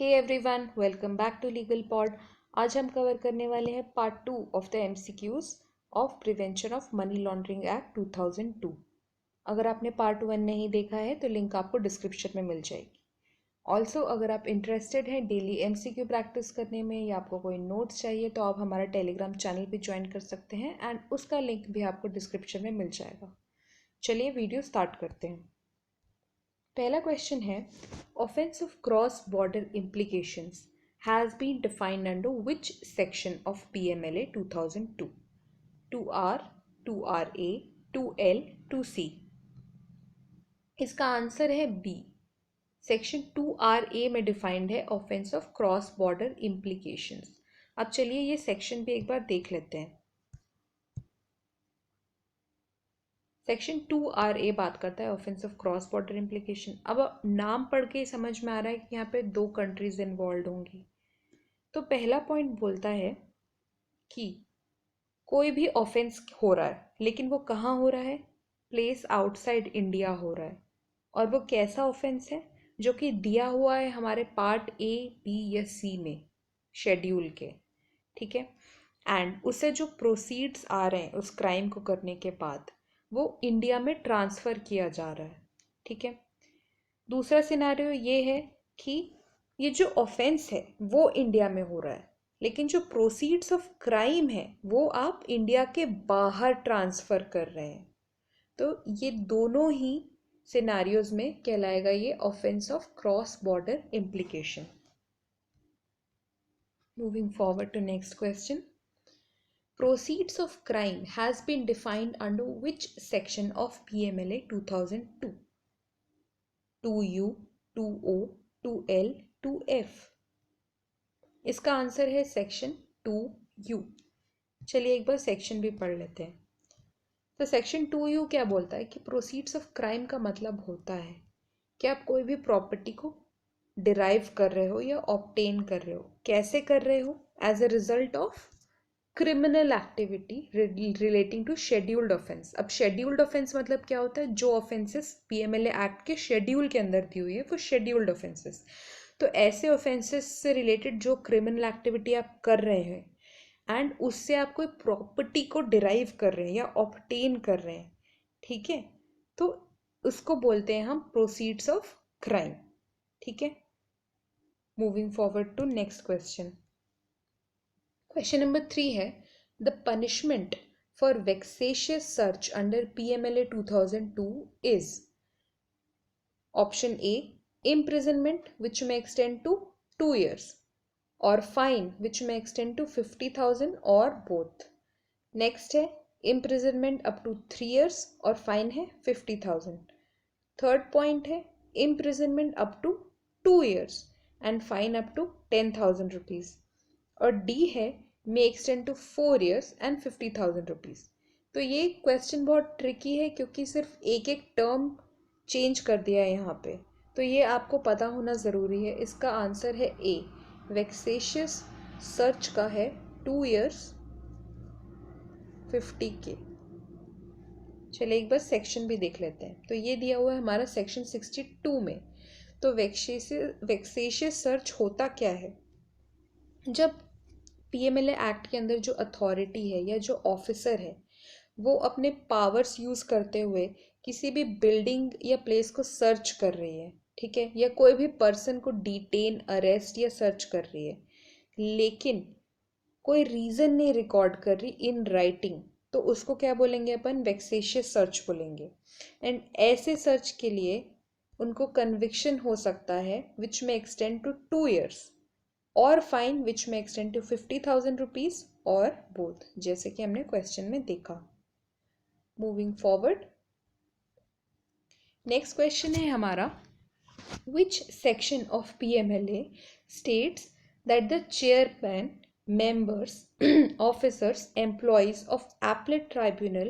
Hey everyone, welcome back to legal pod. आज हम cover करने वाले हैं part 2 of the MCQs of prevention of money laundering act 2002। अगर आपने पार्ट 1 नहीं देखा है तो लिंक आपको डिस्क्रिप्शन में मिल जाएगी। ऑल्सो अगर आप इंटरेस्टेड हैं डेली एमसीक्यू प्रैक्टिस करने में या आपको कोई नोट्स चाहिए तो आप हमारा टेलीग्राम चैनल भी ज्वाइन कर सकते हैं एंड उसका लिंक भी आपको डिस्क्रिप्शन में मिल जाएगा। चलिए वीडियो स्टार्ट करते हैं। पहला क्वेश्चन है, offence of cross border implications has been defined under which section of PMLA 2002? 2R, 2RA, 2L, 2C। इसका आंसर है बी। सेक्शन 2RA में डिफाइंड है offence of cross border implications. अब चलिए ये सेक्शन भी एक बार देख लेते हैं। सेक्शन 2RA बात करता है offence of cross border implication. अब नाम पढ़ के समझ में आ रहा है कि यहाँ पे 2 कंट्रीज इन्वॉल्व होंगी। तो पहला पॉइंट बोलता है कि कोई भी ऑफेंस हो रहा है लेकिन वो कहाँ हो रहा है? प्लेस आउटसाइड इंडिया हो रहा है। और वो कैसा ऑफेंस है? जो कि दिया हुआ है हमारे पार्ट ए, बी या सी में शेड्यूल के। ठीक है। एंड उससे जो प्रोसीड्स आ रहे हैं उस क्राइम को करने के बाद वो इंडिया में ट्रांसफ़र किया जा रहा है। ठीक है। दूसरा सिनारियो ये है कि ये जो ऑफेंस है वो इंडिया में हो रहा है लेकिन जो प्रोसीड्स ऑफ क्राइम है वो आप इंडिया के बाहर ट्रांसफ़र कर रहे हैं। तो ये दोनों ही सिनारियोज में कहलाएगा ये offence of cross border implication. Moving forward to next question. Proceeds of crime has been defined under which section of PMLA 2002? 2U, 2O, 2L, 2F। इसका आंसर है सेक्शन 2U। चलिए एक बार सेक्शन भी पढ़ लेते हैं। तो सेक्शन 2U क्या बोलता है कि प्रोसीड्स ऑफ क्राइम का मतलब होता है कि आप कोई भी प्रॉपर्टी को डिराइव कर रहे हो या ऑब्टेन कर रहे हो। कैसे कर रहे हो? As a result of criminal activity relating to scheduled offence. अब शेड्यूल्ड ऑफेंस मतलब क्या होता है? जो ऑफेंसेस पीएमएलए एक्ट के शेड्यूल के अंदर दी हुई है वो शेड्यूल्ड ऑफेंसेस। तो ऐसे ऑफेंसेस से रिलेटेड जो क्रिमिनल एक्टिविटी आप कर रहे हैं एंड उससे आप कोई प्रॉपर्टी को डिराइव कर रहे हैं या ऑब्टेन कर रहे हैं, ठीक है, तो उसको बोलते हैं हम प्रोसीड्स ऑफ क्राइम। ठीक है। Moving forward to next question. Question number 3 है, the punishment for vexatious search under PMLA 2002 is option A imprisonment which may extend to 2 years or fine which may extend to 50,000 or both। Next है imprisonment up to 3 years और fine है 50,000। Third point है imprisonment up to 2 years and fine up to 10,000 rupees। और डी है may extend to 4 years and 50,000 rupees। तो ये question बहुत ट्रिकी है क्योंकि सिर्फ एक एक टर्म चेंज कर दिया है यहाँ पे, तो ये आपको पता होना ज़रूरी है। इसका आंसर है ए, वेक्सेशियस सर्च का है 2 years 50K। चलिए एक बार सेक्शन भी देख लेते हैं। तो ये दिया हुआ है हमारा सेक्शन 62 में। तो वेक्सेशियस सर्च होता क्या है? जब पीएमएलए एक्ट के अंदर जो अथॉरिटी है या जो ऑफिसर है वो अपने पावर्स यूज़ करते हुए किसी भी बिल्डिंग या प्लेस को सर्च कर रही है, ठीक है, या कोई भी पर्सन को डिटेन, अरेस्ट या सर्च कर रही है, लेकिन कोई रीज़न नहीं रिकॉर्ड कर रही इन राइटिंग, तो उसको क्या बोलेंगे अपन? वेक्सेशियस सर्च बोलेंगे। एंड ऐसे सर्च के लिए उनको कन्विक्शन हो सकता है विच में एक्सटेंड टू 2 years और फाइन विच में एक्सटेंड टू 50,000 रुपीज और बोथ, जैसे कि हमने क्वेश्चन में देखा। मूविंग फॉरवर्ड, नेक्स्ट क्वेश्चन है हमारा, विच section of PMLA states that the chairman, members, officers, employees of appellate tribunal,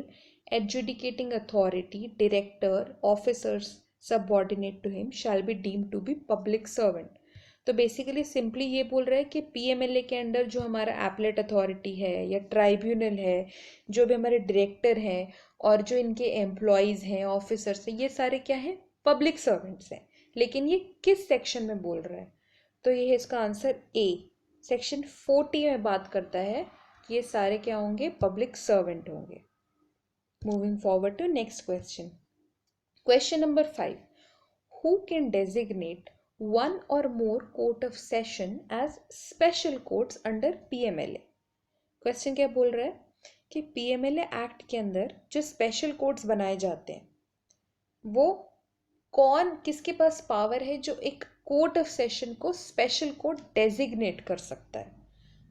adjudicating authority, director, officers subordinate to him shall be deemed to be public servant। तो basically simply ये बोल रहा है कि PMLA के under जो हमारा appellate authority है या ट्राइब्यूनल है, जो भी हमारे डायरेक्टर हैं और जो इनके एम्प्लॉयज़ हैं, ऑफिसर्स हैं, ये सारे क्या हैं? पब्लिक सर्वेंट्स हैं। लेकिन ये किस सेक्शन में बोल रहा है? तो ये है इसका आंसर ए। सेक्शन 40 में बात करता है कि ये सारे क्या होंगे, पब्लिक सर्वेंट होंगे। Moving forward to next question. Question number 5, who can designate one or more court of session as special courts under PMLA? Question क्या बोल रहा है कि PMLA एक्ट के अंदर जो स्पेशल कोर्ट्स बनाए जाते हैं वो कौन, किसके पास पावर है जो एक कोर्ट ऑफ सेशन को स्पेशल कोर्ट डेजिग्नेट कर सकता है?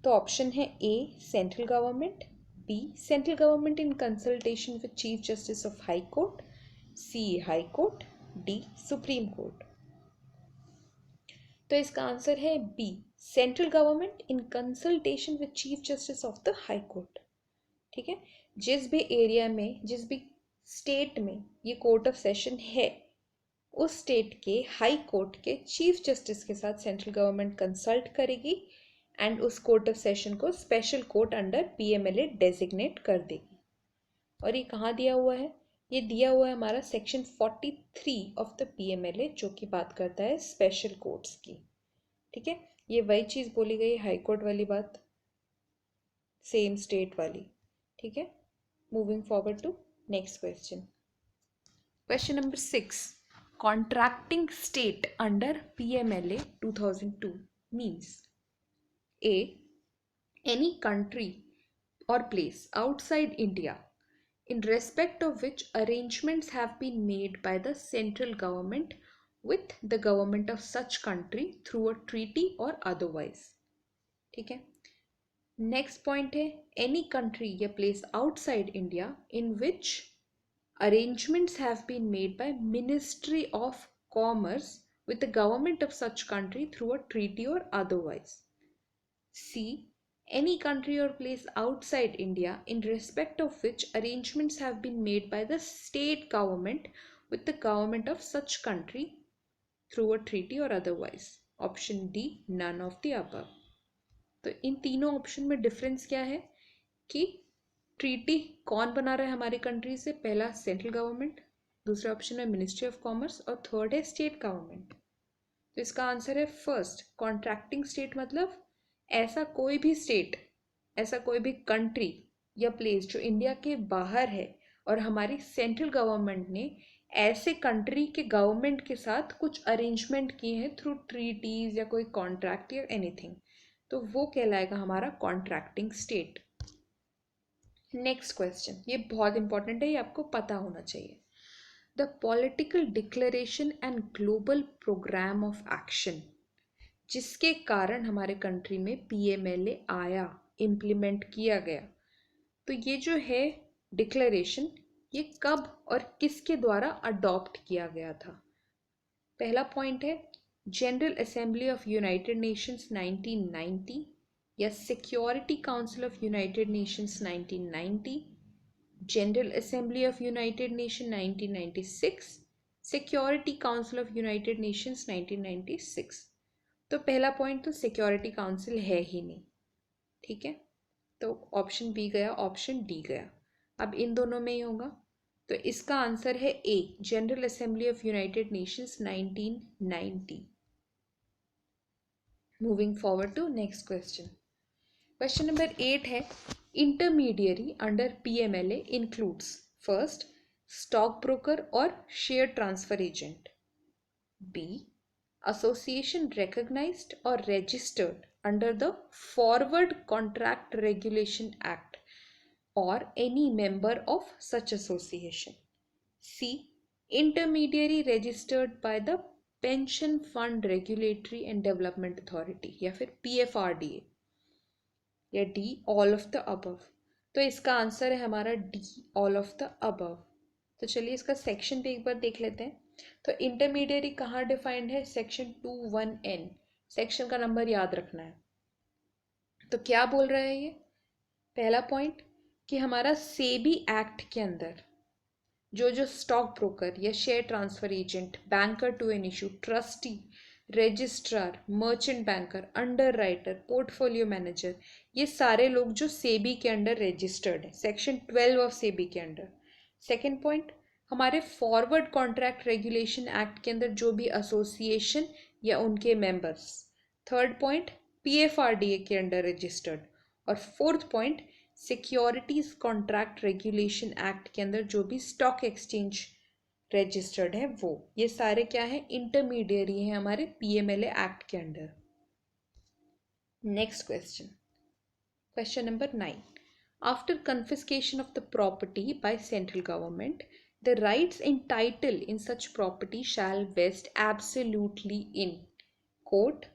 तो ऑप्शन है A central government, B central government in consultation with chief justice of high court, C high court, D supreme court. तो इसका आंसर है B central government in consultation with chief justice of the high court. ठीक है, जिस भी area में, जिस भी स्टेट में ये कोर्ट ऑफ सेशन है, उस स्टेट के हाई कोर्ट के चीफ जस्टिस के साथ सेंट्रल गवर्नमेंट कंसल्ट करेगी एंड उस कोर्ट ऑफ सेशन को special court under PMLA designate कर देगी। और ये कहाँ दिया हुआ है? ये दिया हुआ है हमारा सेक्शन 43 ऑफ द पीएमएलए, जो कि बात करता है स्पेशल कोर्ट्स की। ठीक है, ये वही चीज़ बोली गई, हाई कोर्ट वाली बात, सेम स्टेट वाली। ठीक है, moving forward to next question. Question number 6, contracting state under PMLA 2002 means A, any country or place outside India in respect of which arrangements have been made by the central government with the government of such country through a treaty or otherwise। ठीक है, next point है any country या place outside India in which arrangements have been made by Ministry of Commerce with the government of such country through a treaty or otherwise। C, any country or place outside India in respect of which arrangements have been made by the state government with the government of such country through a treaty or otherwise। Option D, none of the above। तो इन तीनों option में difference क्या है कि treaty कौन बना रहा है हमारी कंट्री से? पहला सेंट्रल गवर्नमेंट, दूसरे ऑप्शन में मिनिस्ट्री ऑफ कॉमर्स और थर्ड है स्टेट गवर्नमेंट। तो इसका आंसर है फर्स्ट, कॉन्ट्रैक्टिंग स्टेट। मतलब ऐसा कोई भी स्टेट, ऐसा कोई भी कंट्री या प्लेस जो इंडिया के बाहर है और हमारी सेंट्रल गवर्नमेंट ने ऐसे कंट्री के गवर्नमेंट के साथ कुछ अरेंजमेंट किए हैं थ्रू ट्रीटीज या कोई कॉन्ट्रैक्ट या एनीथिंग, तो वो कहलाएगा हमारा कॉन्ट्रैक्टिंग स्टेट। नेक्स्ट क्वेश्चन, ये बहुत इंपॉर्टेंट है, ये आपको पता होना चाहिए। The political declaration and global programme of action, जिसके कारण हमारे कंट्री में पीएमएलए आया, इम्प्लीमेंट किया गया, तो ये जो है डिक्लेरेशन, ये कब और किसके द्वारा अडॉप्ट किया गया था? पहला पॉइंट है general assembly of United Nations 1990 या security council of United Nations 1990, general assembly of United nation 1996, security council of United Nations 1996। तो पहला पॉइंट तो सिक्योरिटी काउंसिल है ही नहीं। ठीक है, तो ऑप्शन बी गया, ऑप्शन डी गया। अब इन दोनों में ही होगा, तो इसका आंसर है A, general assembly of United Nations 1990। Moving forward to next question. Question number 8 है intermediary under PMLA includes first stock broker और share transfer agent, B association recognized or registered under the Forward Contract Regulation Act or any member of such association, C intermediary registered by the Pension Fund Regulatory and Development Authority या फिर PFRDA, या D all of the above. तो इसका answer है हमारा D all of the above. तो चलिए इसका सेक्शन भी एक बार देख लेते हैं। तो इंटरमीडियरी कहाँ डिफाइंड है? सेक्शन 21N, सेक्शन का नंबर याद रखना है। तो क्या बोल रहा है ये? पहला पॉइंट कि हमारा सेबी एक्ट के अंदर जो जो स्टॉक ब्रोकर या share transfer agent, banker to an issue, trustee, registrar, merchant banker, underwriter, portfolio manager, ये सारे लोग जो सेबी के अंडर रजिस्टर्ड है, सेक्शन 12 ऑफ सेबी के अंडर। सेकेंड पॉइंट, हमारे फॉरवर्ड कॉन्ट्रैक्ट रेगुलेशन एक्ट के अंदर जो भी एसोसिएशन या उनके मेंबर्स थर्ड पॉइंट PFRDA के अंडर रजिस्टर्ड, और fourth point securities contract regulation act के अंदर जो भी स्टॉक एक्सचेंज रजिस्टर्ड है वो, ये सारे क्या है, इंटरमीडियरी है हमारे PMLA एक्ट के under. Next question, question number 9, after confiscation of the property by central government, the rights and title in such property shall vest absolutely in court,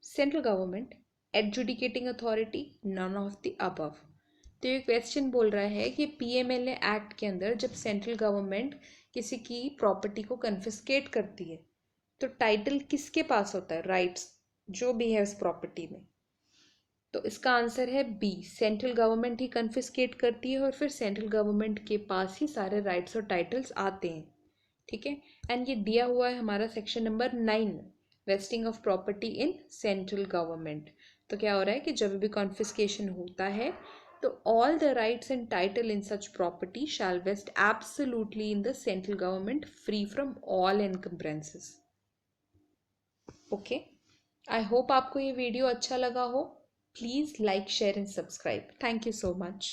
central government, adjudicating authority, none of the above। तो ये question बोल रहा है कि PMLA act के अंदर जब central government किसी की प्रॉपर्टी को कन्फिस्केट करती है तो टाइटल किसके पास होता है, राइट्स जो भी है उस प्रॉपर्टी में। तो इसका आंसर है बी, सेंट्रल गवर्नमेंट ही कन्फिस्केट करती है और फिर सेंट्रल गवर्नमेंट के पास ही सारे राइट्स और टाइटल्स आते हैं। ठीक है, एंड ये दिया हुआ है हमारा section number 9, wasting of property in central government. तो क्या हो रहा है कि जब भी कॉन्फिस्केशन होता है तो all the rights and title in such property shall vest absolutely in the central government free from all encumbrances. Okay, I hope आपको ये वीडियो अच्छा लगा हो। Please like, share and subscribe. Thank you so much.